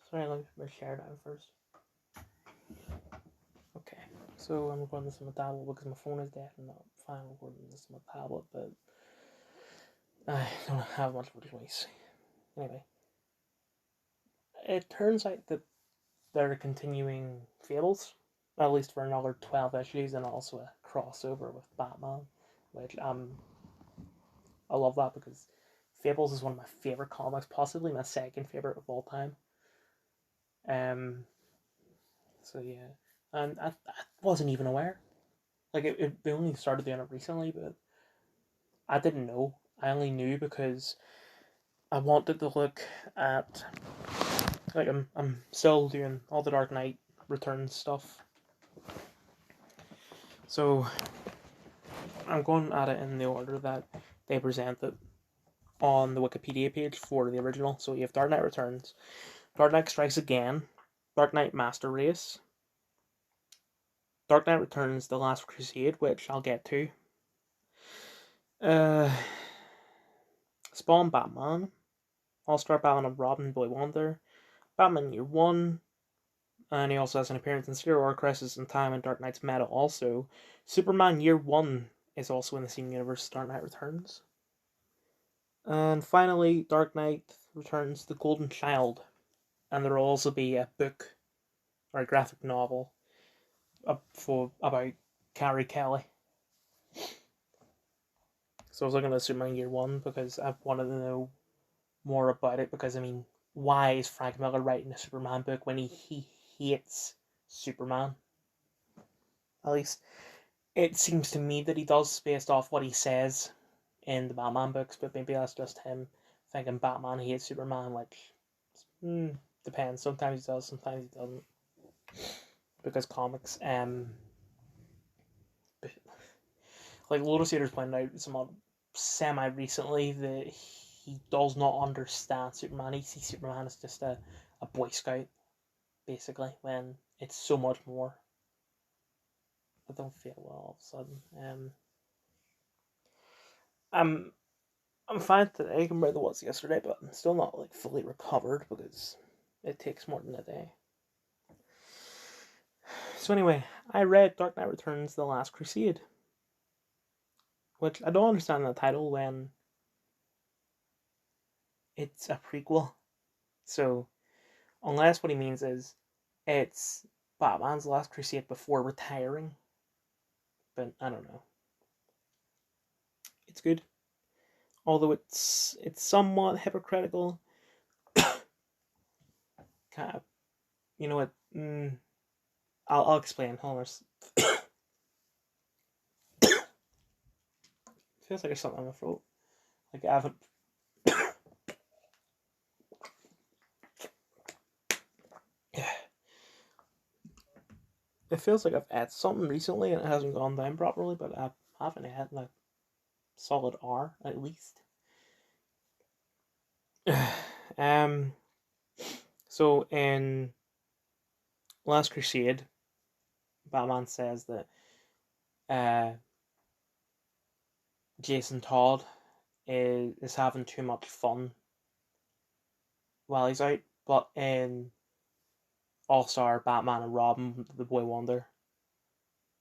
Sorry, let me share down first. Okay, so I'm recording this on my tablet because my phone is dead and not fine recording this on my tablet, but I don't have much of a choice. Anyway, it turns out that they're continuing Fables, at least for another 12 issues, and also a crossover with Batman, which I love that because Fables is one of my favorite comics, possibly my second favorite of all time. Um, so yeah, and I wasn't even aware. Like they only started doing it recently, but I didn't know. I only knew because I wanted to look at like I'm still doing all the Dark Knight Returns stuff, so I'm going at it in the order that they present it on the Wikipedia page for the original. So you have Dark Knight Returns, Dark Knight Strikes Again, Dark Knight Master Race, Dark Knight Returns: The Last Crusade, which I'll get to. Uh, Spawn Batman, All Star Batman and Robin Boy Wonder, Batman Year One, and he also has an appearance in Zero Hour Crisis in Time and Dark Knight's Meta. Also, Superman Year One is also in the same universe as Dark Knight Returns. And finally, Dark Knight Returns: The Golden Child, and there will also be a book or a graphic novel about Carrie Kelly. So I was looking at Superman Year One because I wanted to know more about it. Because I mean, why is Frank Miller writing a Superman book when he hates Superman? At least it seems to me that he does based off what he says in the Batman books. But maybe that's just him thinking Batman hates Superman, which depends. Sometimes he does, sometimes he doesn't. Because comics, like Lotus Eaters pointed out some semi recently that he does not understand Superman. He sees Superman as just a Boy Scout, basically, when it's so much more. I don't feel well all of a sudden. I'm I'm fine today compared to what was yesterday, but I'm still not like fully recovered because it takes more than a day. So anyway, I read Dark Knight Returns: The Last Crusade, which I don't understand the title when it's a prequel. So unless what he means is it's Batman's last crusade before retiring. But I don't know. It's good. Although it's somewhat hypocritical. Kind of, you know what? I'll explain. Hold on. Feels like there's something on my throat. Like I haven't. It feels like I've had something recently and it hasn't gone down properly, but I haven't had like solid hour at least. um. So in Last Crusade, Batman says that Jason Todd is having too much fun while he's out, but in All Star Batman and Robin, the Boy Wonder,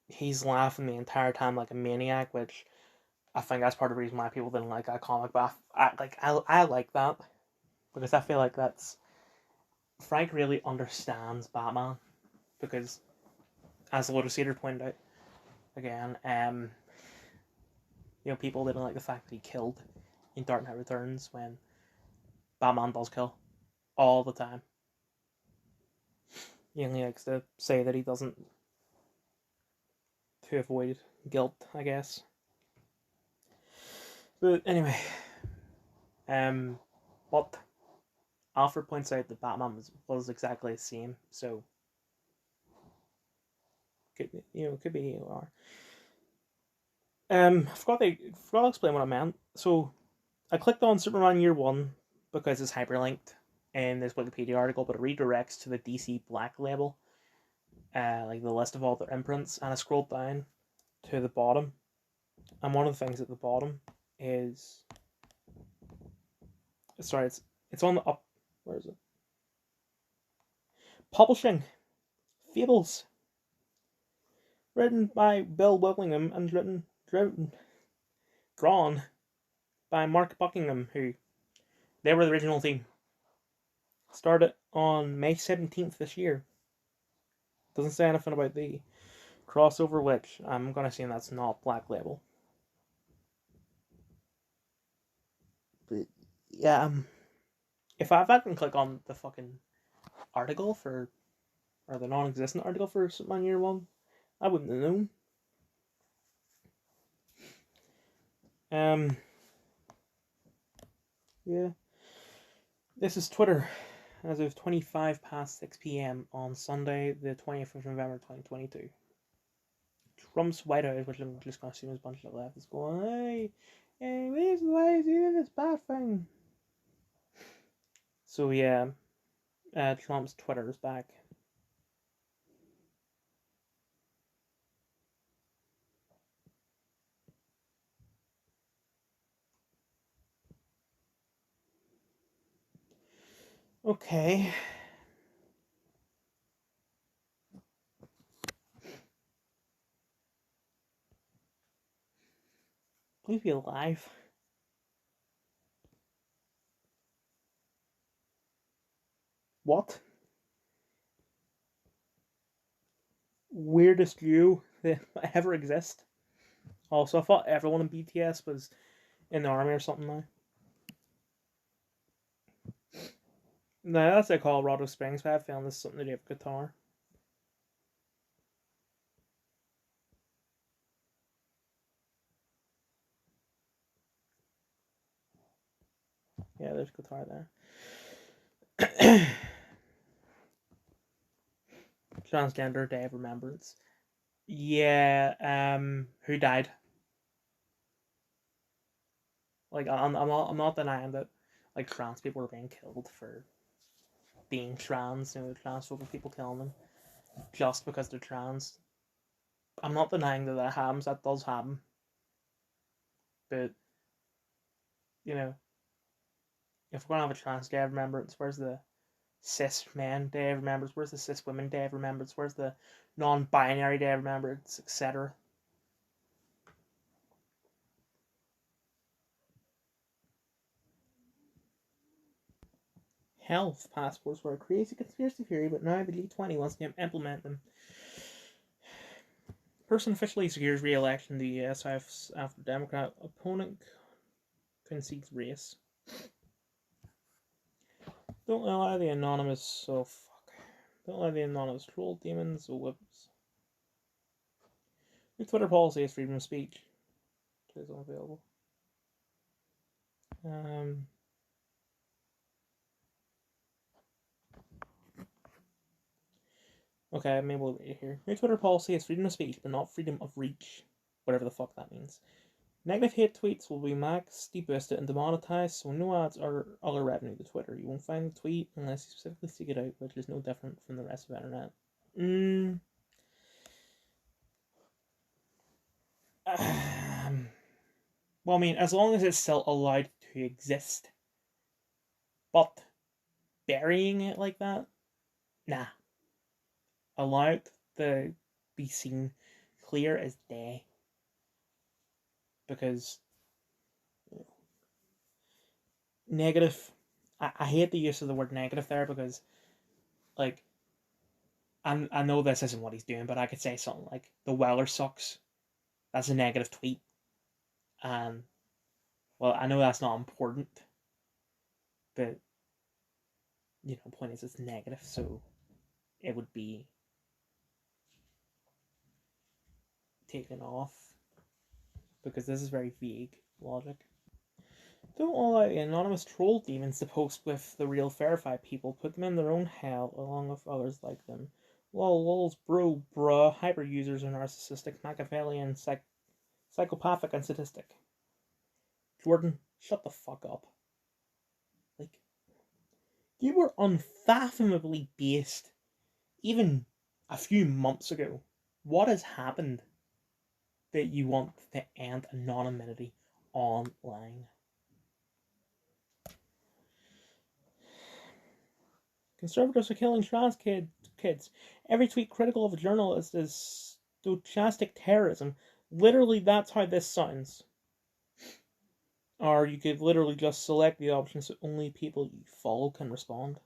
he's laughing the entire time like a maniac, which I think that's part of the reason why people didn't like that comic. But I like that because I feel like that's Frank really understands Batman because, as Lotus Cedar pointed out again, people didn't like the fact that he killed in Dark Knight Returns when Batman does kill all the time. He only likes to say that he doesn't to avoid guilt, I guess. But anyway, but Alfred points out that Batman was exactly the same, so could be either or. I forgot to explain what I meant. So I clicked on Superman Year One because it's hyperlinked in this Wikipedia article, but it redirects to the DC Black label, like the list of all their imprints, and I scrolled down to the bottom, and one of the things at the bottom is sorry, it's on the up. Where is it? Publishing Fables, written by Bill Willingham and drawn by Mark Buckingham, who they were the original team. Started on May 17th this year. Doesn't say anything about the crossover, which I'm gonna assume that's not Black Label. But yeah, if I can click on the fucking article for, or the non-existent article for Superman Year One, I wouldn't have known. Yeah. This is Twitter as of 25 past 6 p.m. on Sunday, the 20th of November 2022. Trump's White House, which I'm just going to assume is a bunch of leftists going, hey, this is why he's doing this bad thing. So yeah, Trump's Twitter is back. Okay. Please be alive. What? Weirdest you that ever exist. Also, I thought everyone in BTS was in the army or something now. No, that's like Colorado Springs, but I found this something to do with guitar. Yeah, there's guitar there. Transgender Day of Remembrance. Yeah, who died? Like, I'm not denying that, like, trans people are being killed for being trans. You know, transphobic people killing them just because they're trans. I'm not denying that happens. That does happen. But, you know, if we're gonna have a trans day of remembrance, where's the cis men day of remembrance? Where's the cis women day of remembrance? Where's the non-binary day of remembrance, etc.? Health passports were a crazy conspiracy theory, but now the G20 wants to implement them. Person officially secures re-election in the US after Democrat opponent concedes race. Don't allow the anonymous. Oh fuck! Don't allow the anonymous troll demons or whips. Your Twitter policy is freedom of speech. It is unavailable. Okay, maybe we'll read it here. Your Twitter policy is freedom of speech, but not freedom of reach. Whatever the fuck that means. Negative hate tweets will be maxed, deboosted, and demonetized, so no ads or other revenue to Twitter. You won't find the tweet unless you specifically seek it out, which is no different from the rest of the internet. Well, I mean, as long as it's still allowed to exist. But burying it like that? Nah. Allow it to be seen clear as day. Because negative, I hate the use of the word negative there because, like, I know this isn't what he's doing, but I could say something like, the Weller sucks. That's a negative tweet. And, well, I know that's not important, but, you know, the point is it's negative, so it would be taken off because this is very vague logic. Don't allow anonymous troll demons to post with the real verified people. Put them in their own hell along with others like them. Lols, bro, bruh, hyper users are narcissistic, Machiavellian, psychopathic, and sadistic. Jordan, shut the fuck up. Like, you were unfathomably based even a few months ago. What has happened that you want to end anonymity online? Conservatives are killing trans kids. kids. Every tweet critical of a journalist is stochastic terrorism. Literally, that's how this sounds. Or you could literally just select the option so only people you follow can respond.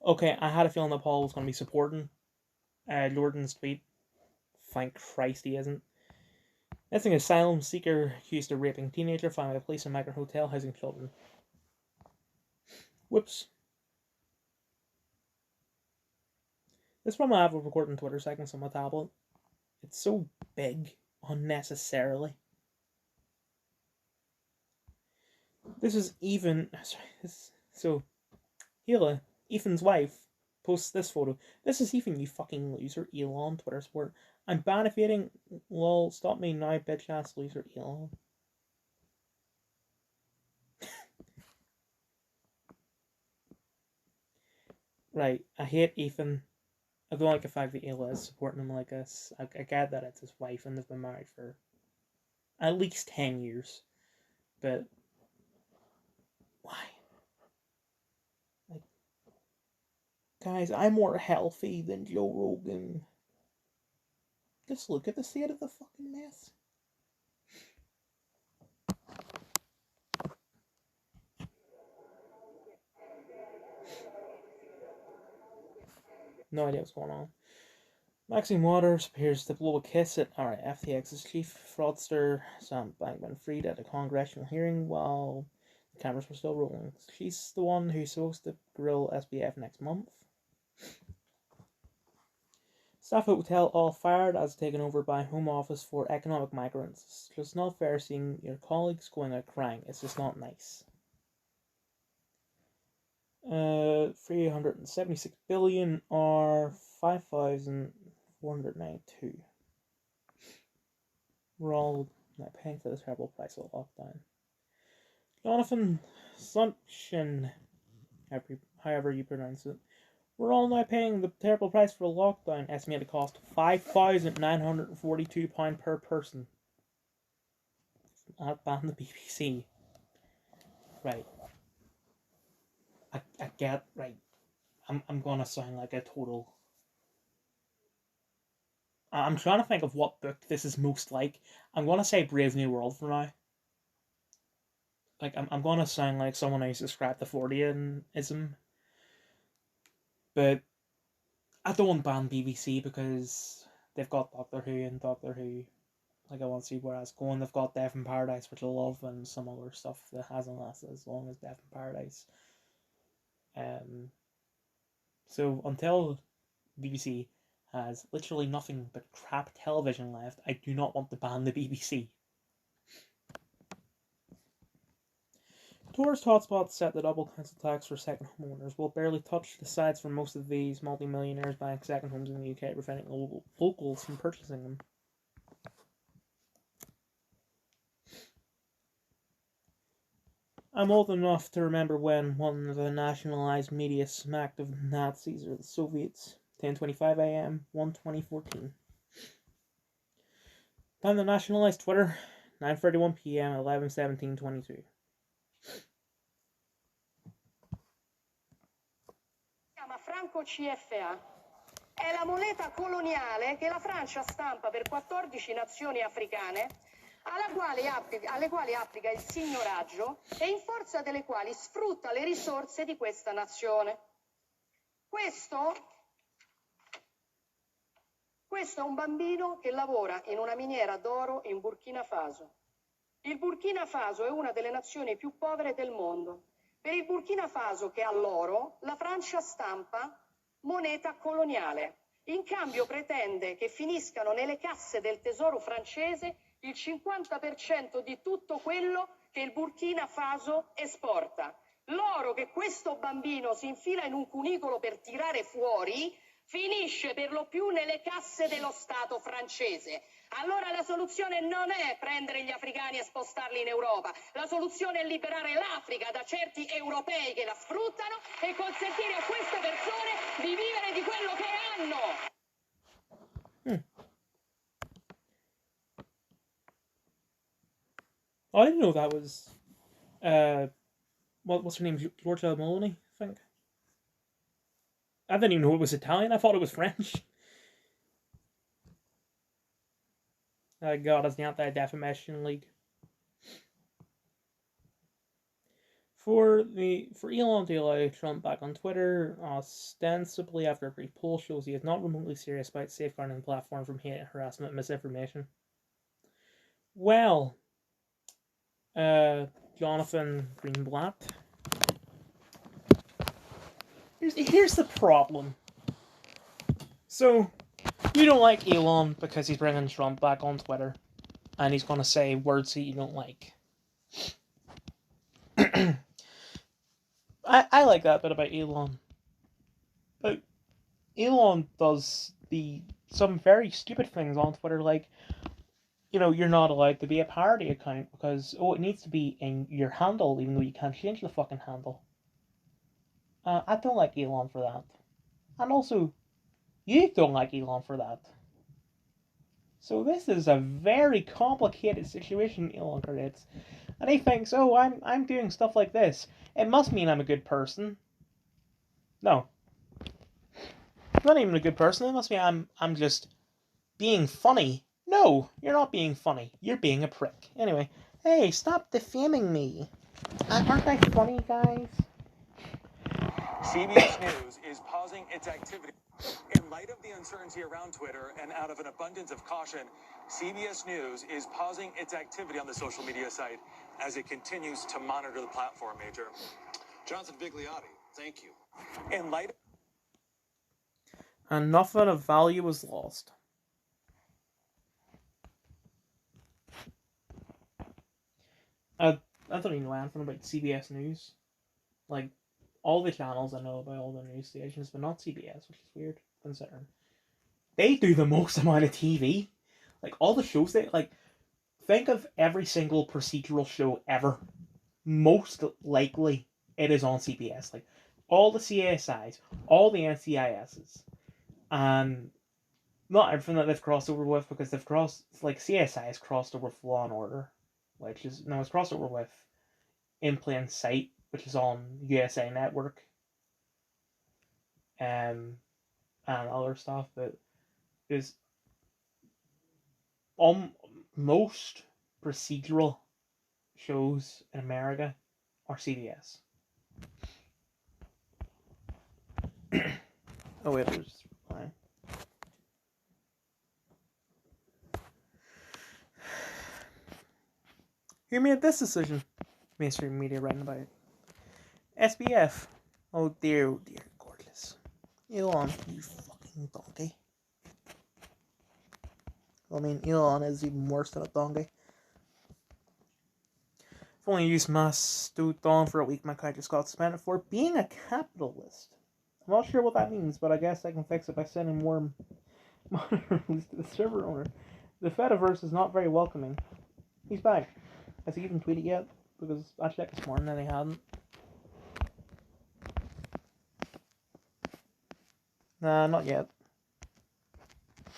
Okay, I had a feeling that Paul was going to be supporting Jordan's tweet. Thank Christ he isn't. Missing asylum seeker accused of raping teenager found by police in migrant hotel housing children. Whoops. This one I have a recording Twitter segments on my tablet. It's so big, unnecessarily. This is even. So, Hila, Ethan's wife, posts this photo. This is Ethan, you fucking loser, Elon, Twitter support. I'm benefiting. Lol, stop me now, bitch ass loser, Elon. Right, I hate Ethan. I don't like the fact that Ayla is supporting him like this. I get that it's his wife and they've been married for at least 10 years. But why? Like, guys, I'm more healthy than Joe Rogan. Just look at the state of the fucking mess. No idea what's going on. Maxine Waters appears to blow a kiss at FTX's chief fraudster Sam Bankman-Fried at a congressional hearing while the cameras were still rolling. She's the one who's supposed to grill SBF next month. Staff at hotel all fired as taken over by Home Office for economic migrants. It's just not fair seeing your colleagues going out crying. It's just not nice. 376 billion or 5,492. We're all not paying for the terrible price of lockdown. Jonathan Sumption, however you pronounce it. We're all now paying the terrible price for lockdown, estimated cost £5,942 per person. Not ban the BBC. Right. I get, right. I'm gonna sound like a total... I'm trying to think of what book this is most like. I'm gonna say Brave New World for now. Like, I'm gonna sound like someone who subscribed to Forteanism. But I don't want to ban BBC because they've got Doctor Who and Doctor Who. Like, I want to see where that's going. They've got Death in Paradise, which I love, and some other stuff that hasn't lasted as long as Death in Paradise. So until BBC has literally nothing but crap television left, I do not want to ban the BBC. Tourist hotspots set the double council tax for second homeowners will barely touch the sides for most of these multi-millionaires buying second homes in the UK, preventing locals from purchasing them. I'm old enough to remember when one of the nationalised media smacked of Nazis or the Soviets. 10:25 a.m. 1/2014. Time to nationalise Twitter. 9:31 p.m. 11/17/22. Chiama franco CFA. È la moneta coloniale che la Francia stampa per 14 nazioni africane alle quali applica il signoraggio e in forza delle quali sfrutta le risorse di questa nazione. Questo è un bambino che lavora in una miniera d'oro in Burkina Faso. Il Burkina Faso è una delle nazioni più povere del mondo. Per il Burkina Faso, che ha l'oro, la Francia stampa moneta coloniale. In cambio pretende che finiscano nelle casse del tesoro francese il 50% di tutto quello che il Burkina Faso esporta. L'oro che questo bambino si infila in un cunicolo per tirare fuori finisce per lo più nelle casse dello Stato francese. Allora la soluzione non è prendere gli africani e spostarli in Europa. La soluzione è liberare l'Africa da certi europei che la sfruttano e consentire a queste persone di vivere di quello che hanno. I didn't know that was what's her name? Georgia Maloney, I think. I didn't even know it was Italian. I thought it was French. God, it's the Anti-Defamation League. For Elon to allow Trump back on Twitter, ostensibly after a brief poll, shows he is not remotely serious about safeguarding the platform from hate, harassment, and misinformation. Well, Jonathan Greenblatt. Here's the problem. So, you don't like Elon because he's bringing Trump back on Twitter, and he's gonna say words that you don't like. I like that bit about Elon. But Elon does some very stupid things on Twitter, like, you're not allowed to be a parody account because, it needs to be in your handle, even though you can't change the fucking handle. I don't like Elon for that. And also, you don't like Elon for that. So this is a very complicated situation Elon creates. And he thinks, I'm doing stuff like this. It must mean I'm a good person. No. I'm not even a good person. It must mean I'm just being funny. No, you're not being funny. You're being a prick. Anyway, hey, stop defaming me. Aren't I funny, guys? CBS News is pausing its activity. In light of the uncertainty around Twitter and out of an abundance of caution, CBS News is pausing its activity on the social media site as it continues to monitor the platform, Major. Jonathan Vigliotti, thank you. In light And nothing of value was lost. I don't even know anything about CBS News. Like, all the channels I know about all the news stations, but not CBS, which is weird, considering they do the most amount of TV. Like, all the shows think of every single procedural show ever. Most likely, it is on CBS. Like, all the CSIs, all the NCISs, and not everything that they've crossed over with, because CSI has crossed over with Law and Order, it's crossed over with In Plain Sight, which is on USA Network, and other stuff, but there's most procedural shows in America are CBS. Oh wait, there's fine. Who made this decision? Mainstream media writing about it. SBF. Oh dear, gorgeous. Elon, you fucking donkey. I mean, Elon is even worse than a donkey. If only used Mastodon for a week, my guy just got suspended for being a capitalist. I'm not sure what that means, but I guess I can fix it by sending more monitors to the server owner. The Fediverse is not very welcoming. He's back. Has he even tweeted yet? Because I checked this morning and he hadn't. Nah, not yet.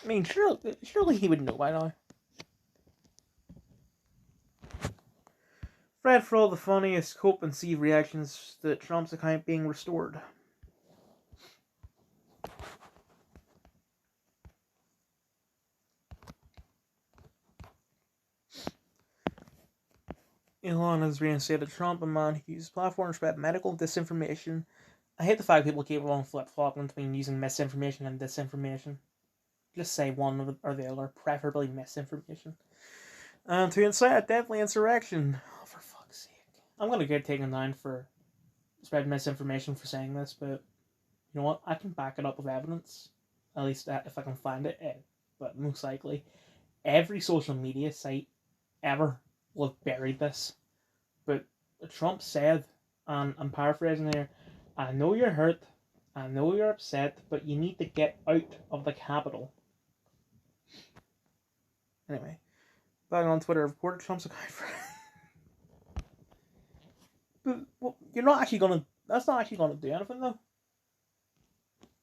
I mean, surely he would know by now. Fred for all the funniest hope and see reactions to Trump's account being restored. Elon has reinstated Trump, a man who uses platforms to spread medical disinformation. I hate the fact people keep on flip-flopping between using misinformation and disinformation. Just say one or the other, preferably misinformation. To incite a deadly insurrection. Oh, for fuck's sake. I'm going to get taken down for spreading misinformation for saying this, but you know what? I can back it up with evidence. At least if I can find it. But most likely, every social media site ever will have buried this. But Trump said, and I'm paraphrasing here, I know you're hurt, I know you're upset, but you need to get out of the Capitol. Anyway, back on Twitter, reported Trump's account for... But well, that's not actually gonna do anything though.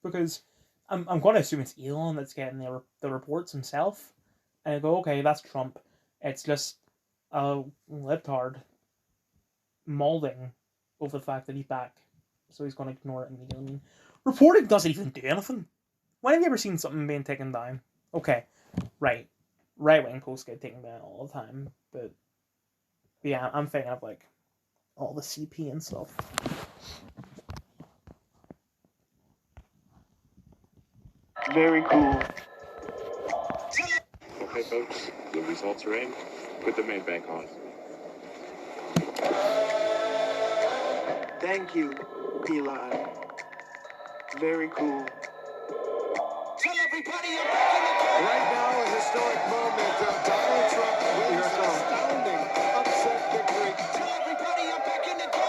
Because I'm gonna assume it's Elon that's getting the reports himself. And I go, okay, that's Trump. It's just a libtard molding over the fact that he's back. so he's going to ignore it immediately. Reporting doesn't even do anything. When have you ever seen something being taken down? Okay, right-wing posts get taken down all the time, but yeah, I'm thinking of like all the CP and stuff. Very cool. Okay, folks, the results are in. Put the main bank on. Thank you, Elon. Very cool. Tell everybody you're back in the game. Right now, a historic moment. Donald Trump wins an astounding upset victory. Tell everybody you're back in the game.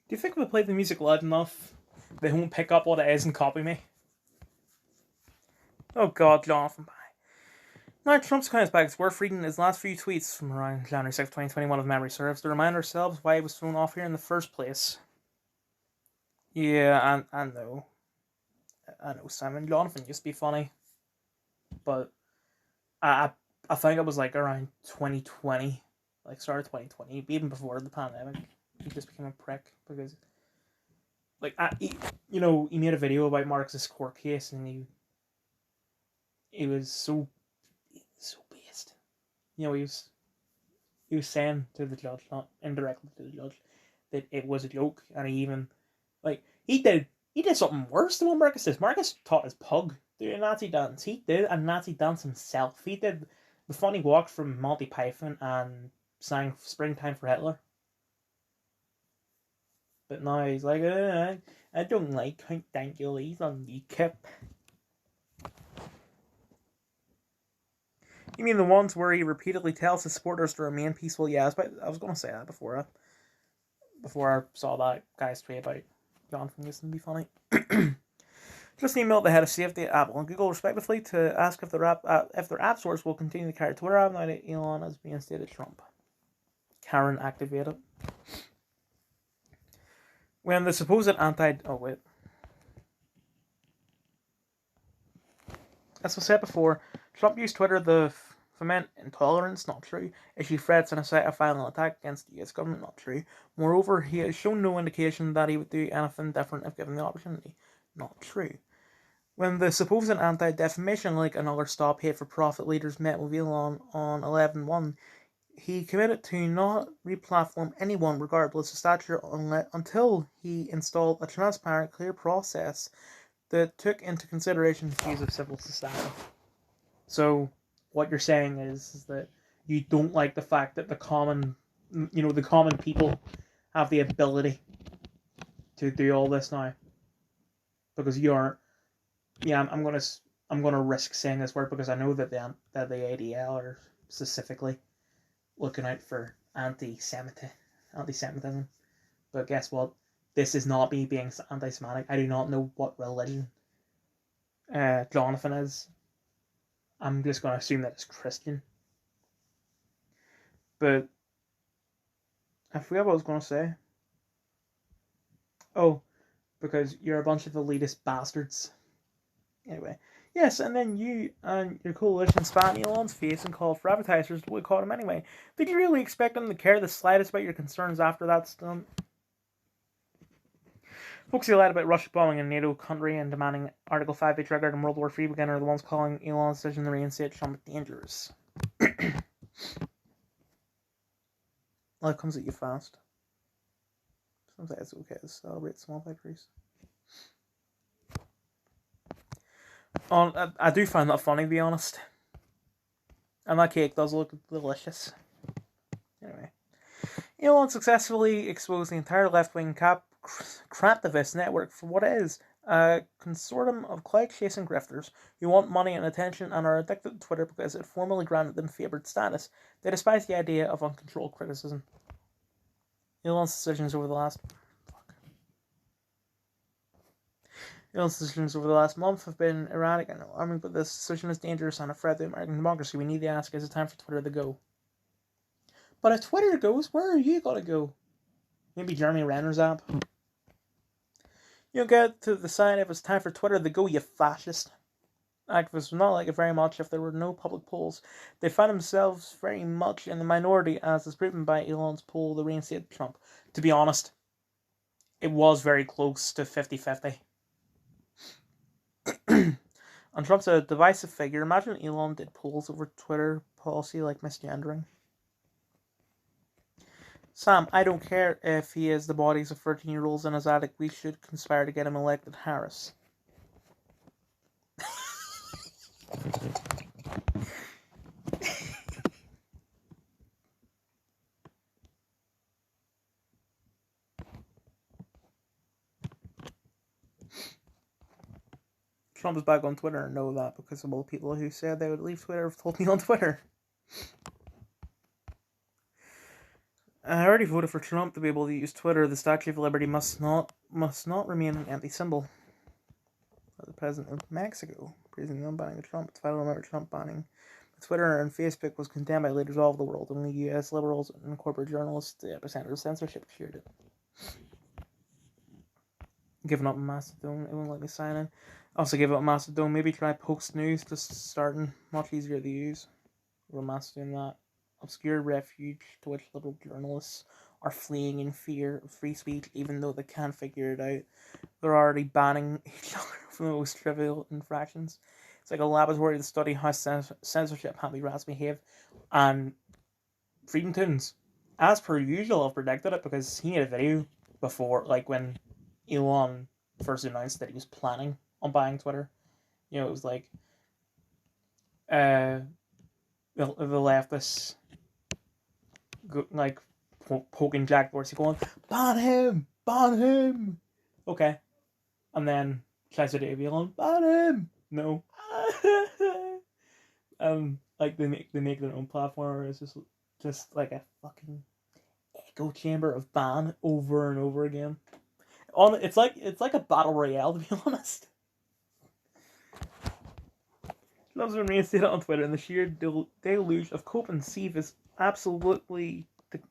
Do you think if we play the music loud enough, they won't pick up what it is and copy me? Oh god, Jonathan, bye. Now, Trump's kind of back. It's worth reading his last few tweets from around January 6, 2021, if memory serves, to remind ourselves why he was thrown off here in the first place. Yeah, I know. I know, Simon. Jonathan used to be funny. But I think it was like around 2020, like start of 2020, even before the pandemic. He just became a prick because, like, he made a video about Marx's court case and he was so based. He was saying to the judge, not indirectly to the judge, that it was a joke, and he even he did something worse than what Marcus did. Marcus taught his pug do a Nazi dance. He did a Nazi dance himself. He did the funny walk from Monty Python and sang "Springtime for Hitler." But now he's like, I don't like Count Dankula's on UKIP. You mean the ones where he repeatedly tells his supporters to remain peaceful? Yeah, I was going to say that before I saw that guy's tweet about Jonathan used to be funny. Just emailed the head of safety at Apple and Google respectively to ask if their app stores will continue to carry Twitter app now that Elon has reinstated Trump. Karen activated. When the supposed as was said before, Trump used Twitter to foment intolerance, not true. Issue threats and incite a violent attack against the US government, not true. Moreover, he has shown no indication that he would do anything different if given the opportunity, not true. When the supposed anti-defamation league and other stop hate for profit leaders met with Elon on 11/1, he committed to not replatform anyone regardless of stature until he installed a transparent, clear process that took into consideration the views of civil society. So, what you're saying is that you don't like the fact that the common people have the ability to do all this now, because you aren't. Yeah, I'm gonna risk saying this word because I know that the ADL are specifically looking out for anti-Semitism. But guess what? This is not me being anti-Semitic. I do not know what religion Jonathan is. I'm just going to assume that it's Christian. But I forget what I was going to say. Oh, because you're a bunch of elitist bastards. Anyway. Yes, and then you and your coalition spat in Elon's face and called for advertisers to boycott him anyway. Did you really expect them to care the slightest about your concerns after that stunt? Folks who lied about Russia bombing a NATO country and demanding Article 5 be triggered and World War III begin are the ones calling Elon's decision to reinstate Trump dangerous. Life comes at you fast. Sometimes it's okay to celebrate small victories. I do find that funny, to be honest. And that cake does look delicious. Anyway. Elon successfully exposed the entire left-wing craptivist network for what it is. A consortium of clout-chasing grifters who want money and attention and are addicted to Twitter because it formally granted them favoured status. They despise the idea of uncontrolled criticism. Elon's decisions over the last month have been erratic and alarming, but this decision is dangerous and a threat to American democracy. We need to ask, is it time for Twitter to go? But if Twitter goes, where are you going to go? Maybe Jeremy Renner's app. You get to decide if it's time for Twitter to go, you fascist. Activists would not like it very much if there were no public polls. They find themselves very much in the minority, as is proven by Elon's poll to reinstate Trump. To be honest, it was very close to 50-50. And Trump's a divisive figure. Imagine Elon did polls over Twitter policy like misgendering. Sam, I don't care if he is the bodies of 13-year-olds in his attic. We should conspire to get him elected Harris. Trump is back on Twitter and know that because of all the people who said they would leave Twitter have told me on Twitter. I already voted for Trump to be able to use Twitter. The Statue of Liberty must not remain an empty symbol. The president of Mexico, praising the unbanning of Trump. The final amendment Trump banning Twitter and Facebook was condemned by leaders all over the world. Only U.S. liberals and corporate journalists, the epicenter of censorship, cheered it. Giving up Mastodon, it won't let me sign in. Also give up Mastodon, maybe try Post News, just starting, much easier to use. Over Mastodon, that obscure refuge to which liberal journalists are fleeing in fear of free speech, even though they can't figure it out. They're already banning each other for the most trivial infractions. It's like a laboratory to study how censorship happy rats behave. And Freedom Tunes, as per usual, I've predicted it because he made a video before, like when Elon first announced that he was planning on buying Twitter. You know, it was like the leftists like poking Jack Dorsey going, ban him. Okay. And then tries to do Elon, ban him. No. Like they make their own platform where it's just like a fucking echo chamber of ban over and over again. It's like a battle royale, to be honest. Loves when reinstated on Twitter, and the sheer deluge of cope and sieve is absolutely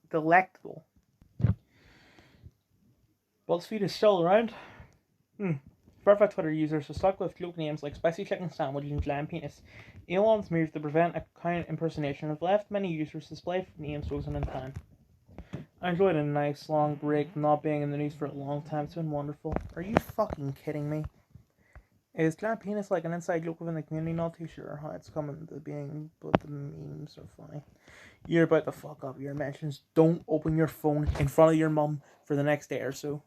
delectable. BuzzFeed is still around. Verified Twitter users are stuck with joke names like Spicy Chicken Sandwich and Giant Penis. Elon's move to prevent account impersonation have left many users display names frozen in time. I enjoyed a nice long break, not being in the news for a long time. It's been wonderful. Are you fucking kidding me? Is Giant Penis like an inside joke within the community? Not too sure how it's coming to being, but the memes are funny. You're about to fuck up your mentions. Don't open your phone in front of your mum for the next day or so.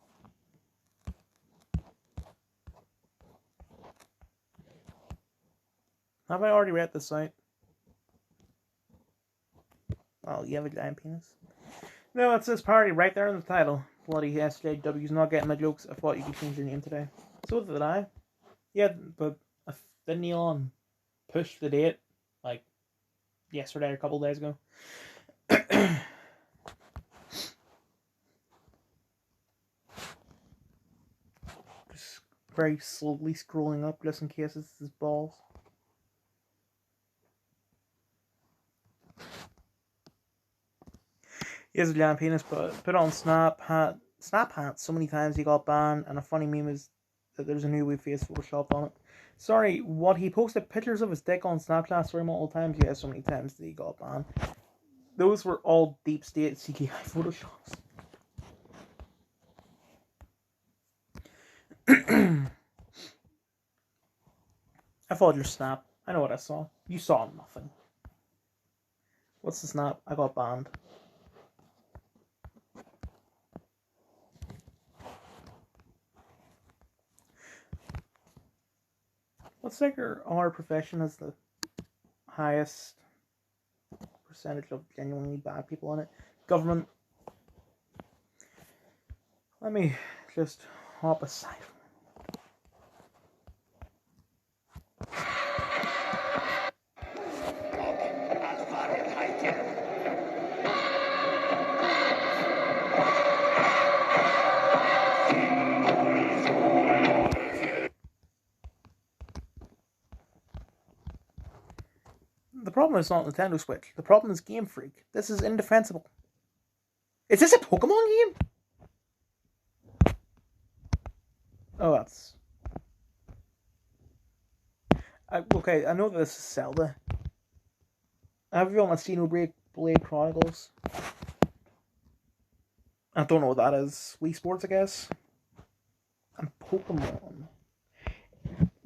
Have I already read this out? Oh, you have a giant penis? No, it says party right there in the title. Bloody SJW's not getting my jokes. I thought you could change your name today. So did I. Yeah, but didn't Elon push the date like yesterday or a couple of days ago? Just very slowly scrolling up just in case it's his balls. He has a giant penis, but put on Snapchat so many times he got banned, and a funny meme is that there's a new web face photoshopped on it. Sorry, what, he posted pictures of his dick on Snapchat so multiple times? Yeah, so many times that he got banned. Those were all deep state CGI photoshops. I followed your snap. I know what I saw. You saw nothing. What's the snap? I got banned. Let's take our profession as the highest percentage of genuinely bad people in it. Government. Let me just hop aside. The problem is not Nintendo Switch. The problem is Game Freak. This is indefensible. Is this a Pokemon game? Oh, that's... okay, I know that this is Zelda. Have you on Xenoblade Blade Chronicles? I don't know what that is. Wii Sports, I guess. And Pokemon.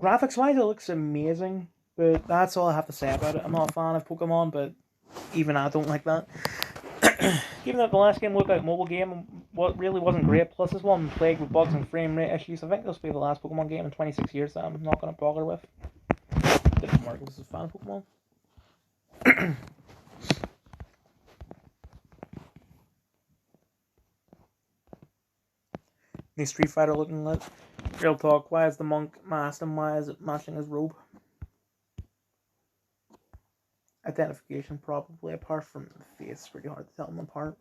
Graphics-wise, it looks amazing, but that's all I have to say about it. I'm not a fan of Pokemon, but even I don't like that. Given that the last game looked like a mobile game, what really wasn't great, plus this one plagued with bugs and frame rate issues, I think this will be the last Pokemon game in 26 years that I'm not going to bother with. Didn't work, this is a fan of Pokemon. New Street Fighter looking lit. Real talk, why is the monk masked and why is it matching his robe? Identification probably, apart from the face, it's pretty hard to tell them apart.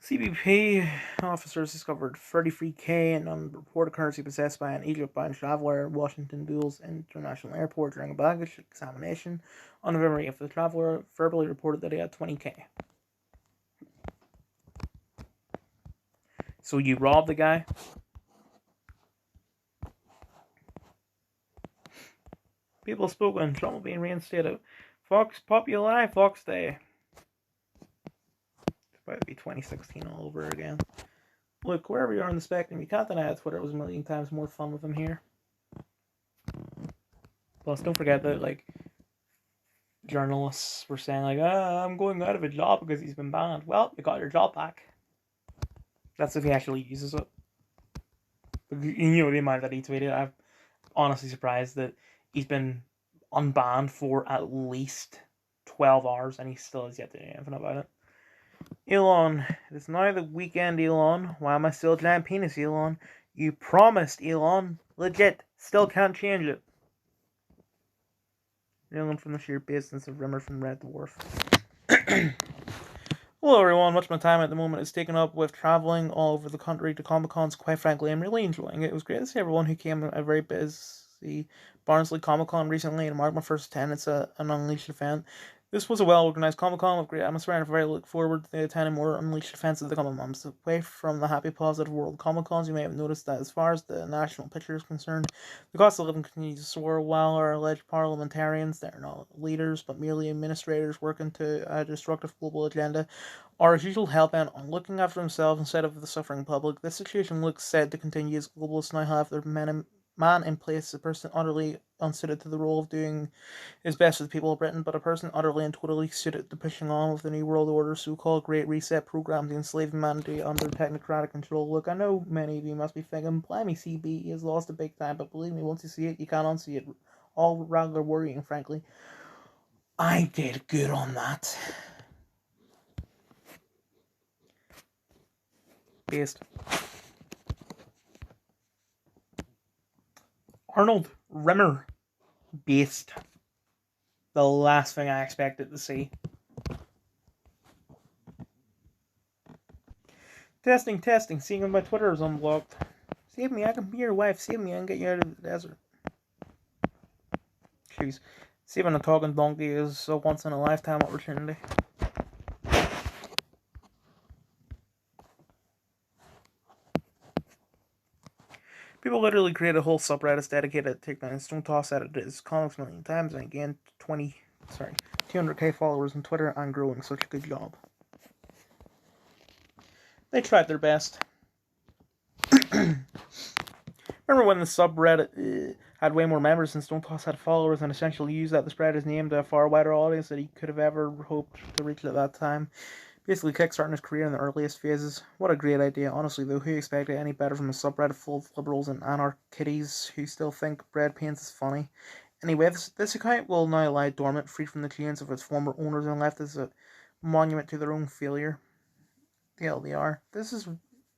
CBP officers discovered 33K in unreported currency possessed by an Egypt-bound traveler at Washington Dulles International Airport during a baggage examination. On November 8th, the traveler verbally reported that he had 20K. So you robbed the guy? People spoke on Trump being reinstated. Fox Populi, Fox Day. It's about to be 2016 all over again. Look, wherever you are on the spectrum, you can't deny that Twitter was a million times more fun with him here. Plus, don't forget that, like, journalists were saying, like, I'm going out of a job because he's been banned. Well, you got your job back. That's if he actually uses it. But you know the amount that he tweeted. I'm honestly surprised that he's been unbanned for at least 12 hours and he still has yet to do anything about it. Elon, it's now the weekend, Elon. Why am I still a giant penis, Elon? You promised, Elon. Legit. Still can't change it. Elon from the sheer business of Rimmer from Red Dwarf. Hello everyone, much of my time at the moment is taken up with travelling all over the country to Comic Cons. Quite frankly, I'm really enjoying it. It was great to see everyone who came a very busy Barnsley Comic Con recently and marked my first attendance at an Unleashed event. This was a well-organised Comic-Con with great atmosphere, and I very look forward to attending more Unleashed events in the coming months. Away from the happy, positive world Comic-Cons, you may have noticed that as far as the national picture is concerned, the cost of living continues to soar. While our alleged parliamentarians, they're not leaders, but merely administrators working to a destructive global agenda, are as usual hell-bent on looking after themselves instead of the suffering public. This situation looks set to continue as globalists now have their man in place, a person utterly unsuited to the role of doing his best for the people of Britain, but a person utterly and totally suited to pushing on with the New World Order so-called Great Reset program to enslave humanity under technocratic control. Look, I know many of you must be thinking, blimey, CB, he has lost a big time, but believe me, once you see it, you can't unsee it. All rather worrying, frankly. I did good on that. Based. Arnold Rimmer. Based. The last thing I expected to see. Testing. Seeing if my Twitter is unblocked. Save me, I can be your wife. Save me, I can get you out of the desert. Jeez. Saving a talking donkey is a once in a lifetime opportunity. People literally create a whole subreddit dedicated to takedown Stone Toss at his comics a million times and again 200k followers on Twitter and growing. Such a good job. They tried their best. Remember when the subreddit had way more members than Stone Toss had followers and essentially used that to spread his name to a far wider audience that he could have ever hoped to reach at that time? Basically kickstarting his career in the earliest phases. What a great idea. Honestly though, who expected any better from a subreddit full of liberals and anarch-kitties who still think bread pains is funny? Anyway, this account will now lie dormant, free from the chains of its former owners and left as a monument to their own failure. The hell they are. This is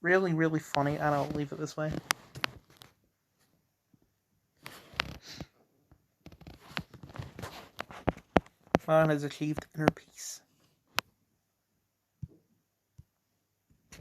really, really funny, and I'll leave it this way. Man has achieved inner peace.